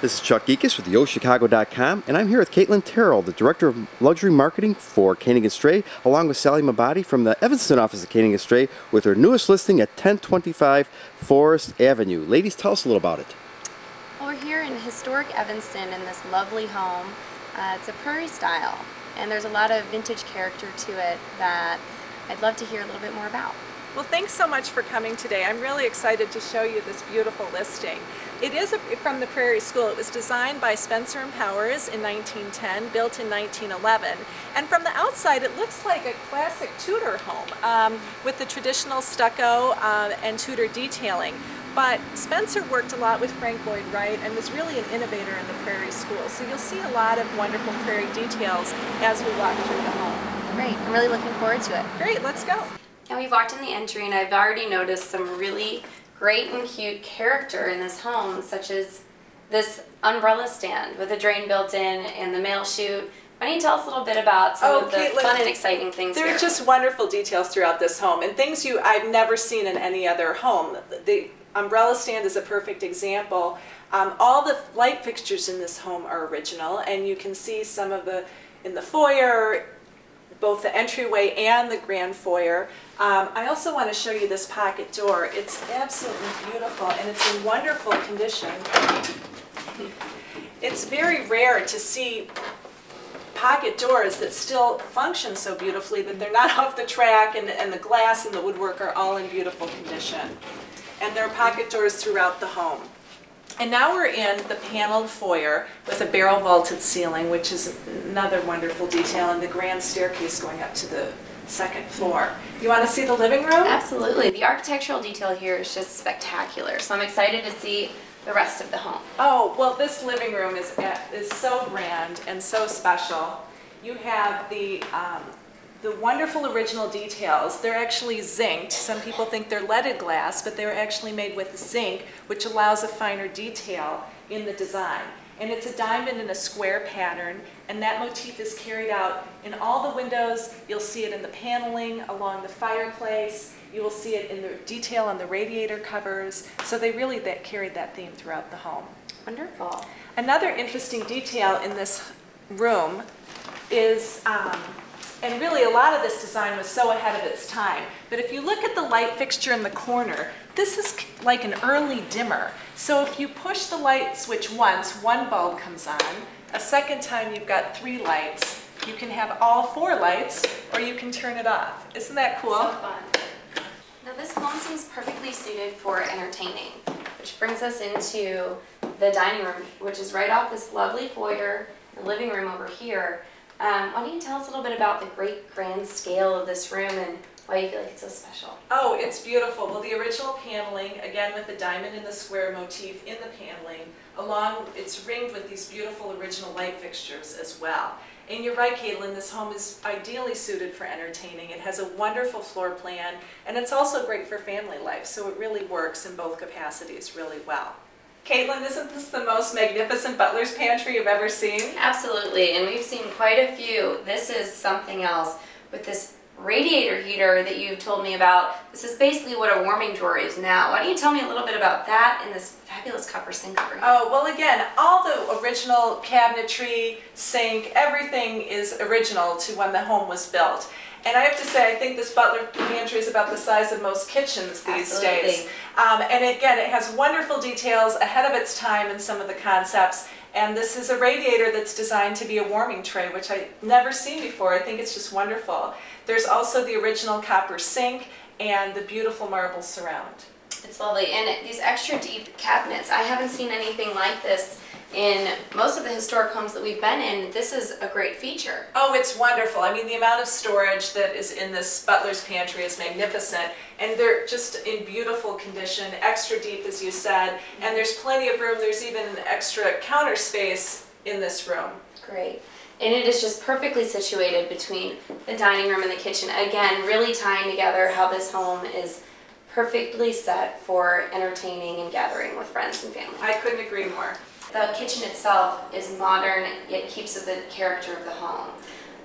This is Chuck Geekus with YoChicago.com, and I'm here with Caitlyn Terrell, the Director of Luxury Marketing for Koenig Strey, along with Sally Mabadi from the Evanston office of Koenig Strey, with her newest listing at 1025 Forest Avenue. Ladies, tell us a little about it. Well, we're here in historic Evanston in this lovely home. It's a prairie style, and there's a lot of vintage character to it that I'd love to hear a little bit more about. Well, thanks so much for coming today. I'm really excited to show you this beautiful listing. It is from the Prairie School. It was designed by Spencer and Powers in 1910, built in 1911. And from the outside, it looks like a classic Tudor home with the traditional stucco and Tudor detailing. But Spencer worked a lot with Frank Lloyd Wright and was really an innovator in the Prairie School. So you'll see a lot of wonderful prairie details as we walk through the home. Great, I'm really looking forward to it. Great, let's go. Now we've walked in the entry and I've already noticed some really great and cute character in this home, such as this umbrella stand with a drain built in and the mail chute. Why don't you tell us a little bit about some of the Caitlyn, fun and exciting things there here? are just wonderful details throughout this home and things I've never seen in any other home. The umbrella stand is a perfect example. All the light fixtures in this home are original, and you can see some of in the foyer, both the entryway and the grand foyer. I also want to show you this pocket door. It's absolutely beautiful and it's in wonderful condition. It's very rare to see pocket doors that still function so beautifully, that they're not off the track, and the glass and the woodwork are all in beautiful condition. And there are pocket doors throughout the home. And now we're in the paneled foyer with a barrel vaulted ceiling, which is another wonderful detail, and the grand staircase going up to the second floor. You want to see the living room? Absolutely. The architectural detail here is just spectacular, so I'm excited to see the rest of the home. Oh, well, this living room is so grand and so special. You have the wonderful original details. They're actually zinced. Some people think they're leaded glass, but they're actually made with zinc, which allows a finer detail in the design. And it's a diamond in a square pattern, and that motif is carried out in all the windows. You'll see it in the paneling along the fireplace. You will see it in the detail on the radiator covers. So they really carried that theme throughout the home. Wonderful. Another interesting detail in this room is and really a lot of this design was so ahead of its time. But if you look at the light fixture in the corner, this is like an early dimmer. So if you push the light switch once, one bulb comes on. A second time you've got 3 lights. You can have all 4 lights, or you can turn it off. Isn't that cool? So fun. Now this home seems perfectly suited for entertaining, which brings us into the dining room, which is right off this lovely foyer, the living room over here. Why don't you tell us a little bit about the great grand scale of this room and why you feel like it's so special? Oh, it's beautiful. Well, the original paneling, again with the diamond in the square motif in the paneling, it's ringed with these beautiful original light fixtures as well. And you're right, Caitlyn, this home is ideally suited for entertaining. It has a wonderful floor plan, and it's also great for family life, so it really works in both capacities really well. Caitlyn, isn't this the most magnificent butler's pantry you've ever seen? Absolutely, and we've seen quite a few. This is something else with this radiator heater that you told me about. This is basically what a warming drawer is now. Why don't you tell me a little bit about that and this fabulous copper sink over here? Oh, well again, all the original cabinetry, sink, everything is original to when the home was built. And I have to say, I think this butler pantry is about the size of most kitchens these days. And again, it has wonderful details ahead of its time in some of the concepts. And this is a radiator that's designed to be a warming tray, which I've never seen before. I think it's just wonderful. There's also the original copper sink and the beautiful marble surround. It's lovely. And these extra deep cabinets, I haven't seen anything like this in most of the historic homes that we've been in. This is a great feature. Oh, it's wonderful. I mean, the amount of storage that is in this butler's pantry is magnificent, and they're just in beautiful condition, extra deep as you said, and there's plenty of room. There's even an extra counter space in this room. Great. And it is just perfectly situated between the dining room and the kitchen. Again, really tying together how this home is perfectly set for entertaining and gathering with friends and family. I couldn't agree more. The kitchen itself is modern, yet keeps with the character of the home.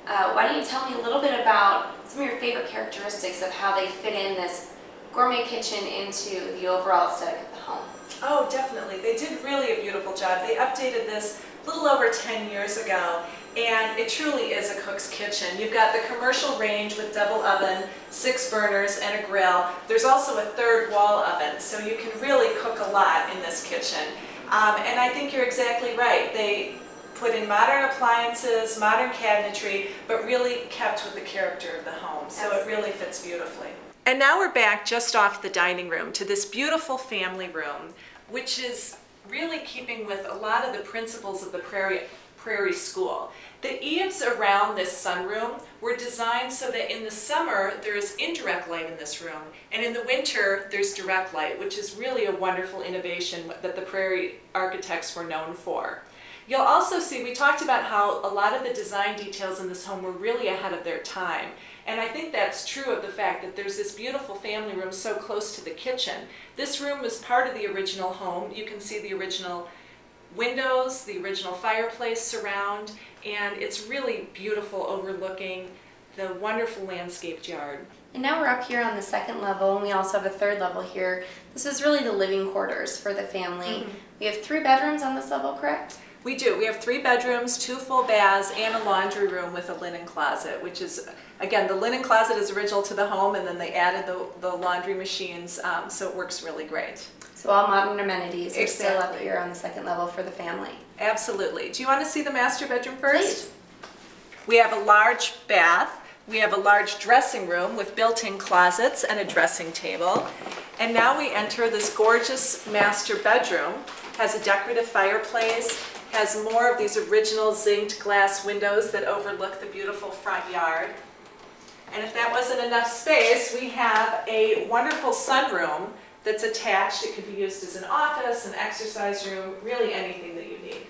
Why don't you tell me a little bit about some of your favorite characteristics of how they fit in this gourmet kitchen into the overall aesthetic of the home. Oh, definitely. They did really a beautiful job. They updated this a little over 10 years ago, and it truly is a cook's kitchen. You've got the commercial range with double oven, 6 burners, and a grill. There's also a 3rd wall oven, so you can really cook a lot in this kitchen. And I think you're exactly right. They put in modern appliances, modern cabinetry, but really kept with the character of the home, so it really fits beautifully. And now we're back just off the dining room to this beautiful family room, which is really keeping with a lot of the principles of the Prairie School. The eaves around this sunroom were designed so that in the summer there is indirect light in this room, and in the winter there's direct light, which is really a wonderful innovation that the Prairie architects were known for. You'll also see, we talked about how a lot of the design details in this home were really ahead of their time. And I think that's true of the fact that there's this beautiful family room so close to the kitchen. This room was part of the original home. You can see the original windows, the original fireplace surround, and it's really beautiful overlooking the wonderful landscaped yard. And now we're up here on the 2nd level, and we also have a 3rd level here. This is really the living quarters for the family. We have 3 bedrooms on this level, correct? We do. We have 3 bedrooms, 2 full baths, and a laundry room with a linen closet, which is, again, the linen closet is original to the home, and then they added the laundry machines, so it works really great. So all modern amenities are Exactly. still up here on the 2nd level for the family. Absolutely. Do you want to see the master bedroom first? Please. We have a large bath. We have a large dressing room with built-in closets and a dressing table. And now we enter this gorgeous master bedroom. Has a decorative fireplace, has more of these original zinced glass windows that overlook the beautiful front yard. And if that wasn't enough space, we have a wonderful sunroom that's attached. It could be used as an office, an exercise room, really anything that you need.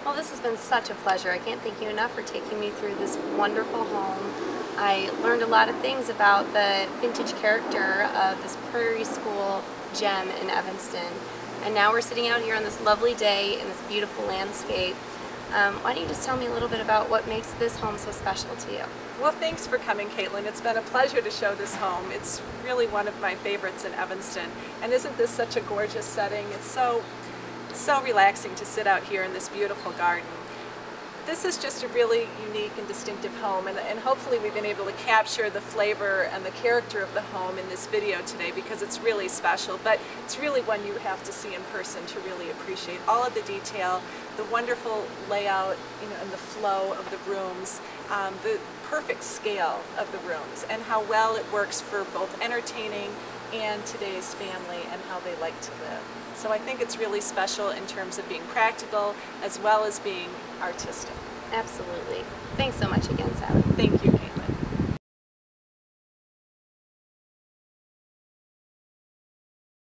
Well, this has been such a pleasure. I can't thank you enough for taking me through this wonderful home. I learned a lot of things about the vintage character of this Prairie School gem in Evanston. And now we're sitting out here on this lovely day in this beautiful landscape. Why don't you just tell me a little bit about what makes this home so special to you? Well, thanks for coming, Caitlin. It's been a pleasure to show this home. It's really one of my favorites in Evanston. And isn't this such a gorgeous setting? It's so relaxing to sit out here in this beautiful garden. This is just a really unique and distinctive home, and hopefully we've been able to capture the flavor and the character of the home in this video today, because it's really special, but it's really one you have to see in person to really appreciate all of the detail, the wonderful layout, and the flow of the rooms, the perfect scale of the rooms, and how well it works for both entertaining and today's family and how they like to live. So I think it's really special in terms of being practical as well as being artistic. Absolutely. Thanks so much again, Sally. Thank you.